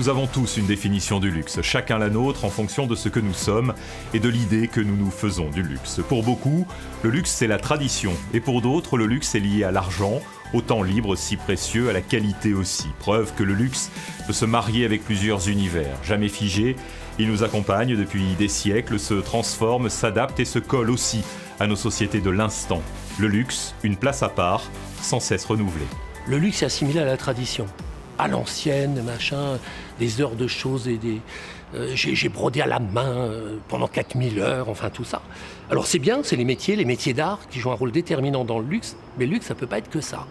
nous avons tous une définition du luxe, chacun la nôtre en fonction de ce que nous sommes et de l'idée que nous nous faisons du luxe. Pour beaucoup, le luxe c'est la tradition, et pour d'autres, le luxe est lié à l'argent, au temps libre si précieux, à la qualité aussi. Preuve que le luxe peut se marier avec plusieurs univers, jamais figé. Il nous accompagne depuis des siècles, se transforme, s'adapte et se colle aussi à nos sociétés de l'instant. Le luxe, une place à part, sans cesse renouvelée. Le luxe est assimilé à la tradition, à l'ancienne, machin, des heures de choses et des... j'ai brodé à la main pendant 4000 heures, enfin tout ça. Alors c'est bien, c'est les métiers d'art qui jouent un rôle déterminant dans le luxe, mais le luxe ça peut pas être que ça.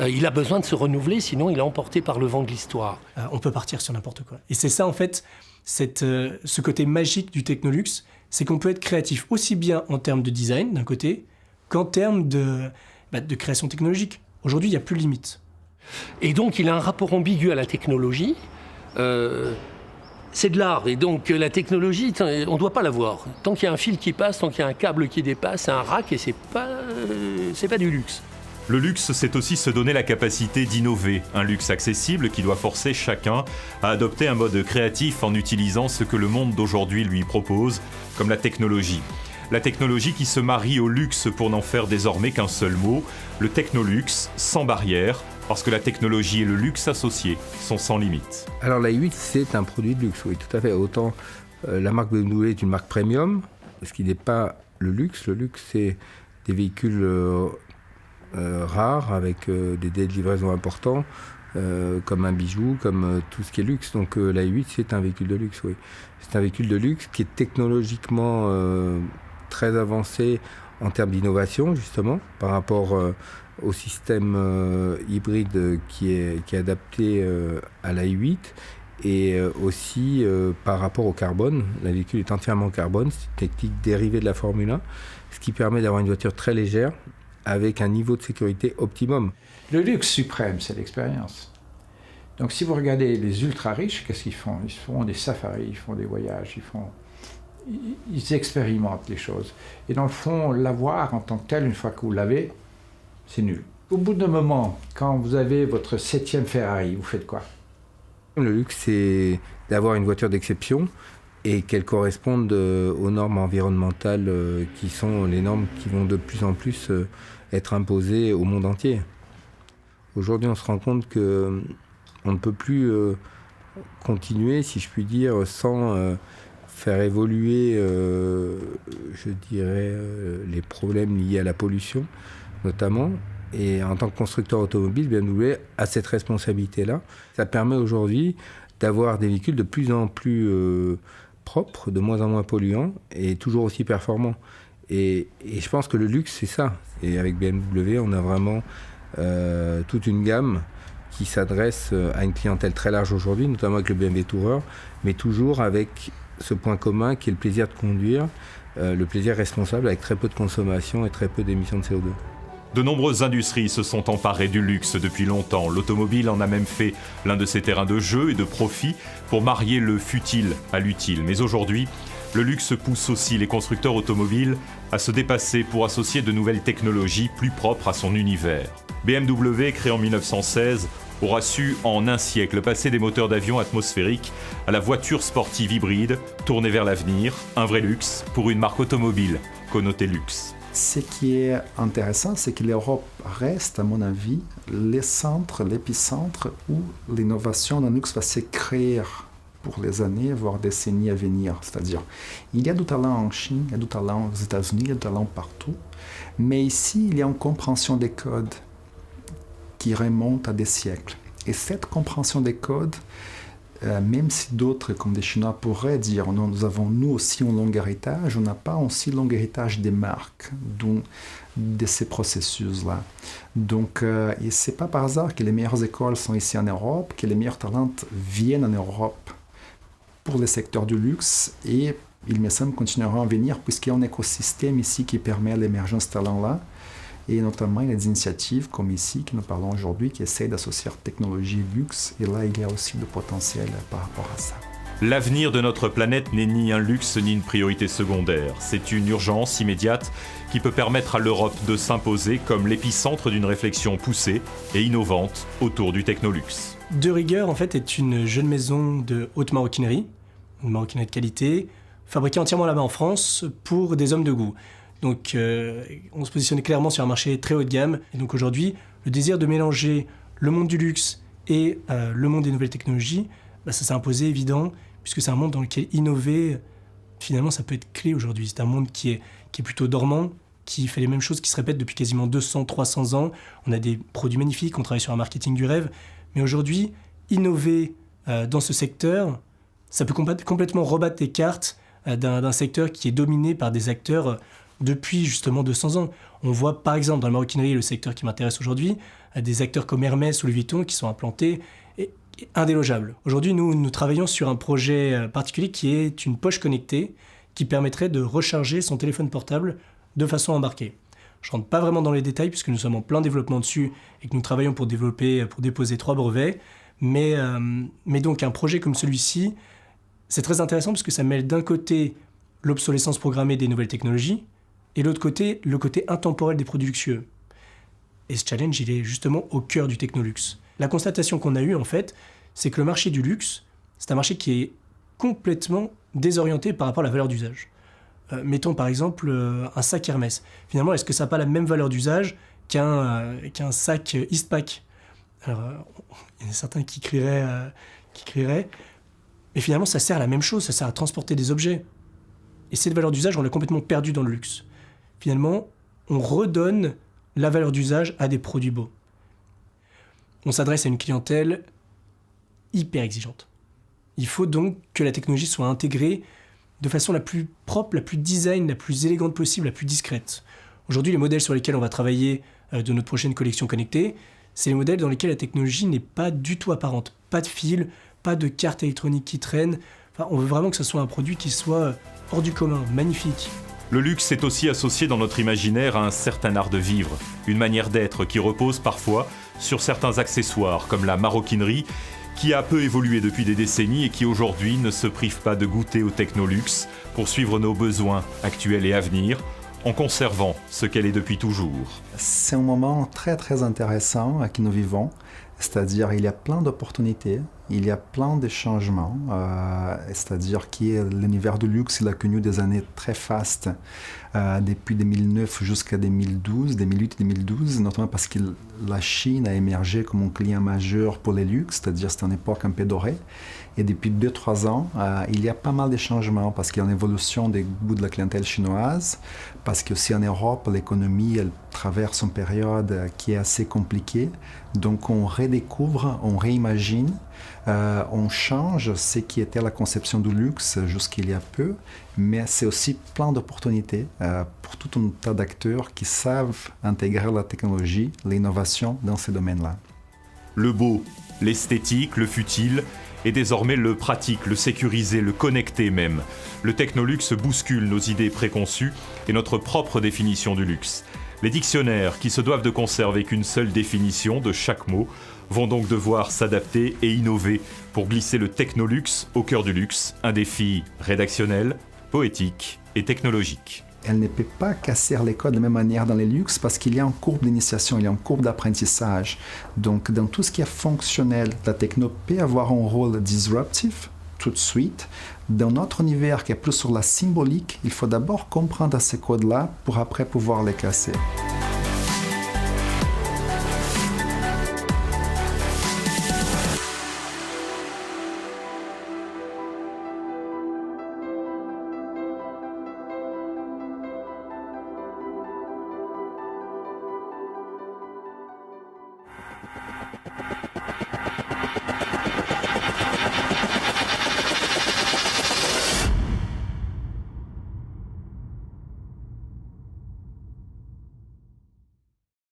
Il a besoin de se renouveler, sinon il est emporté par le vent de l'histoire. On peut partir sur n'importe quoi. Et c'est ça en fait, ce côté magique du technoluxe, c'est qu'on peut être créatif aussi bien en termes de design d'un côté, qu'en termes de création technologique. Aujourd'hui, il n'y a plus de limite. Et donc, il a un rapport ambigu à la technologie. C'est de l'art, et donc la technologie, on ne doit pas la voir. Tant qu'il y a un fil qui passe, tant qu'il y a un câble qui dépasse, c'est un rack et c'est pas du luxe. Le luxe, c'est aussi se donner la capacité d'innover. Un luxe accessible qui doit forcer chacun à adopter un mode créatif en utilisant ce que le monde d'aujourd'hui lui propose, comme la technologie. La technologie qui se marie au luxe pour n'en faire désormais qu'un seul mot, le technoluxe, sans barrière, parce que la technologie et le luxe associés sont sans limite. Alors la i8, c'est un produit de luxe, oui, tout à fait. Autant la marque BMW est une marque premium, ce qui n'est pas le luxe. Le luxe, c'est des véhicules rares, avec des délais de livraison importants, comme un bijou, comme tout ce qui est luxe. Donc la i8, c'est un véhicule de luxe, oui. C'est un véhicule de luxe qui est technologiquement très avancé en termes d'innovation, justement, par rapport au système hybride qui est adapté à la i8, et aussi par rapport au carbone. Le véhicule est entièrement carbone, c'est une technique dérivée de la Formule 1, ce qui permet d'avoir une voiture très légère, avec un niveau de sécurité optimum. Le luxe suprême, c'est l'expérience. Donc si vous regardez les ultra riches, qu'est-ce qu'ils font ? Ils font des safaris, ils font des voyages, ils expérimentent les choses. Et dans le fond, l'avoir en tant que tel, une fois que vous l'avez, c'est nul. Au bout d'un moment, quand vous avez votre 7e Ferrari, vous faites quoi ? Le luxe, c'est d'avoir une voiture d'exception et qu'elle corresponde aux normes environnementales qui sont les normes qui vont de plus en plus être imposées au monde entier. Aujourd'hui, on se rend compte qu'on ne peut plus continuer, si je puis dire, sans faire évoluer, je dirais, les problèmes liés à la pollution, notamment. Et en tant que constructeur automobile, BMW a cette responsabilité-là. Ça permet aujourd'hui d'avoir des véhicules de plus en plus propres, de moins en moins polluants et toujours aussi performants. Et je pense que le luxe, c'est ça. Et avec BMW, on a vraiment toute une gamme qui s'adresse à une clientèle très large aujourd'hui, notamment avec le BMW Tourer, mais toujours avec ce point commun qui est le plaisir de conduire, le plaisir responsable avec très peu de consommation et très peu d'émissions de CO2. De nombreuses industries se sont emparées du luxe depuis longtemps. L'automobile en a même fait l'un de ses terrains de jeu et de profit pour marier le futile à l'utile. Mais aujourd'hui, le luxe pousse aussi les constructeurs automobiles à se dépasser pour associer de nouvelles technologies plus propres à son univers. BMW, créé en 1916, aura su en un siècle passer des moteurs d'avion atmosphériques à la voiture sportive hybride, tournée vers l'avenir, un vrai luxe pour une marque automobile connotée luxe. Ce qui est intéressant, c'est que l'Europe reste, à mon avis, l'épicentre où l'innovation dans le luxe va se créer pour les années, voire décennies à venir. C'est-à-dire, il y a du talent en Chine, il y a du talent aux États-Unis, il y a du talent partout. Mais ici, il y a une compréhension des codes qui remonte à des siècles. Et cette compréhension des codes, même si d'autres, comme des Chinois, pourraient dire nous avons nous aussi un long héritage, on n'a pas aussi long héritage des marques, de ces processus-là. Donc, et ce n'est pas par hasard que les meilleures écoles sont ici en Europe, que les meilleurs talents viennent en Europe pour le secteur du luxe, et il me semble continueront à venir, puisqu'il y a un écosystème ici qui permet l'émergence de talents-là, et notamment il y a des initiatives comme ici, que nous parlons aujourd'hui, qui essayent d'associer technologie et luxe, et là il y a aussi du potentiel par rapport à ça. L'avenir de notre planète n'est ni un luxe ni une priorité secondaire. C'est une urgence immédiate qui peut permettre à l'Europe de s'imposer comme l'épicentre d'une réflexion poussée et innovante autour du technoluxe. De Rigueur, en fait, est une jeune maison de haute maroquinerie, une maroquinerie de qualité, fabriquée entièrement là-bas en France pour des hommes de goût. Donc, on se positionnait clairement sur un marché très haut de gamme. Et donc aujourd'hui, le désir de mélanger le monde du luxe et le monde des nouvelles technologies, ça s'est imposé évident, puisque c'est un monde dans lequel innover, finalement, ça peut être clé aujourd'hui. C'est un monde qui est plutôt dormant, qui fait les mêmes choses, qui se répètent depuis quasiment 200, 300 ans. On a des produits magnifiques, on travaille sur un marketing du rêve. Mais aujourd'hui, innover dans ce secteur, ça peut complètement rebattre les cartes d'un secteur qui est dominé par des acteurs depuis justement 200 ans. On voit par exemple dans la maroquinerie, le secteur qui m'intéresse aujourd'hui, des acteurs comme Hermès ou Louis Vuitton qui sont implantés et indélogeables. Aujourd'hui, nous travaillons sur un projet particulier qui est une poche connectée qui permettrait de recharger son téléphone portable de façon embarquée. Je ne rentre pas vraiment dans les détails puisque nous sommes en plein développement dessus et que nous travaillons pour déposer 3 brevets. Mais donc un projet comme celui-ci, c'est très intéressant parce que ça mêle d'un côté l'obsolescence programmée des nouvelles technologies et de l'autre côté, le côté intemporel des produits luxueux. Et ce challenge, il est justement au cœur du technoluxe. La constatation qu'on a eue, en fait, c'est que le marché du luxe, c'est un marché qui est complètement désorienté par rapport à la valeur d'usage. Mettons par exemple un sac Hermès. Finalement, est-ce que ça n'a pas la même valeur d'usage qu'un sac Eastpak ? Alors, il y en a certains qui crieraient, mais finalement, ça sert à la même chose, ça sert à transporter des objets. Et cette valeur d'usage, on l'a complètement perdue dans le luxe. Finalement, on redonne la valeur d'usage à des produits beaux. On s'adresse à une clientèle hyper exigeante. Il faut donc que la technologie soit intégrée de façon la plus propre, la plus design, la plus élégante possible, la plus discrète. Aujourd'hui, les modèles sur lesquels on va travailler de notre prochaine collection connectée, c'est les modèles dans lesquels la technologie n'est pas du tout apparente. Pas de fil, pas de carte électronique qui traîne. Enfin, on veut vraiment que ce soit un produit qui soit hors du commun, magnifique. Le luxe est aussi associé dans notre imaginaire à un certain art de vivre, une manière d'être qui repose parfois sur certains accessoires comme la maroquinerie, qui a peu évolué depuis des décennies et qui aujourd'hui ne se prive pas de goûter au technoluxe pour suivre nos besoins actuels et à venir, en conservant ce qu'elle est depuis toujours. C'est un moment très très intéressant que nous vivons, c'est-à-dire il y a plein d'opportunités, il y a plein de changements, c'est-à-dire que l'univers du luxe il a connu des années très fastes, depuis 2009 jusqu'à 2012, 2008-2012, notamment parce que la Chine a émergé comme un client majeur pour les luxes, c'est-à-dire c'est une époque un peu dorée. Et depuis 2-3 ans, il y a pas mal de changements parce qu'il y a une évolution des goûts de la clientèle chinoise, parce qu'aussi en Europe, l'économie elle traverse une période qui est assez compliquée. Donc on redécouvre, on réimagine, on change ce qui était la conception du luxe jusqu'il y a peu, mais c'est aussi plein d'opportunités pour tout un tas d'acteurs qui savent intégrer la technologie, l'innovation dans ces domaines-là. Le beau, l'esthétique, le futile, et désormais le pratique, le sécurisé, le connecté même. Le technoluxe bouscule nos idées préconçues et notre propre définition du luxe. Les dictionnaires, qui se doivent de conserver qu'une seule définition de chaque mot, vont donc devoir s'adapter et innover pour glisser le technoluxe au cœur du luxe, un défi rédactionnel, poétique et technologique. Elle ne peut pas casser les codes de la même manière dans les luxes parce qu'il y a une courbe d'initiation, il y a une courbe d'apprentissage. Donc, dans tout ce qui est fonctionnel, la techno peut avoir un rôle disruptif tout de suite. Dans notre univers qui est plus sur la symbolique, il faut d'abord comprendre ces codes-là pour après pouvoir les casser.